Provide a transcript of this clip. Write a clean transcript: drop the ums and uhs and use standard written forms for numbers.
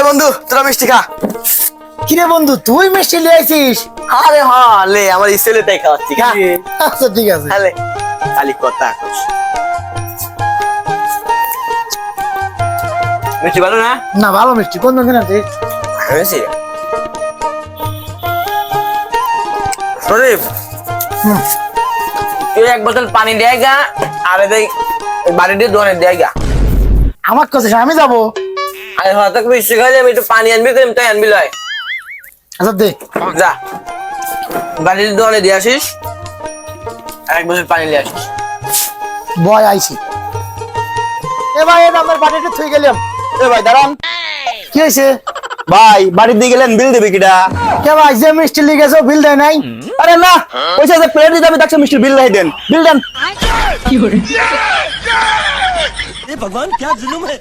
বন্ধু তোরা মিষ্টি খা। কিরে বন্ধু তুই মিষ্টি লিয়ে আইছিস? আরে হ্যাঁ লে আমার ইসেলে তাই খাওয়াচ্ছি খা। আচ্ছা ঠিক আছে। হ্যাঁ লে খালি কথা কস। মিষ্টি ভালো না? না ভালো মিষ্টি কোন দোকানে আছিস? হয়েছে শরীফ হুম। তুই এক বোতল পানি দেয় গা আর এই বাড়ি দিয়ে দোয়ানে দেয় গা। আমার কাছে আমি যাবো। আরে হয়তো মিষ্টি খাইলে আমি একটু পানি আনবি তুই তাই আনবি লয়। আচ্ছা দে। যা বাড়ির দোয়ানে দিয়ে আসিস আর এক বোতল পানি নিয়ে আসিস। বয় আইছি। এ ভাই এটা আমার বাড়িতে থুই গেলাম। এ ভাই দাঁড়ান কি হয়েছে? ভাই বাড়ির দিকে গেলেন বিল দেবে কিটা? কে ভাই যে মিষ্টি লিয়ে গেছো বিল দেয় নাই? আরে না পয়সা যে প্লেট দিতে আমি তাকে মিষ্টির বিল নাই দেন বিল দেন। ये भगवान क्या जुल्म है।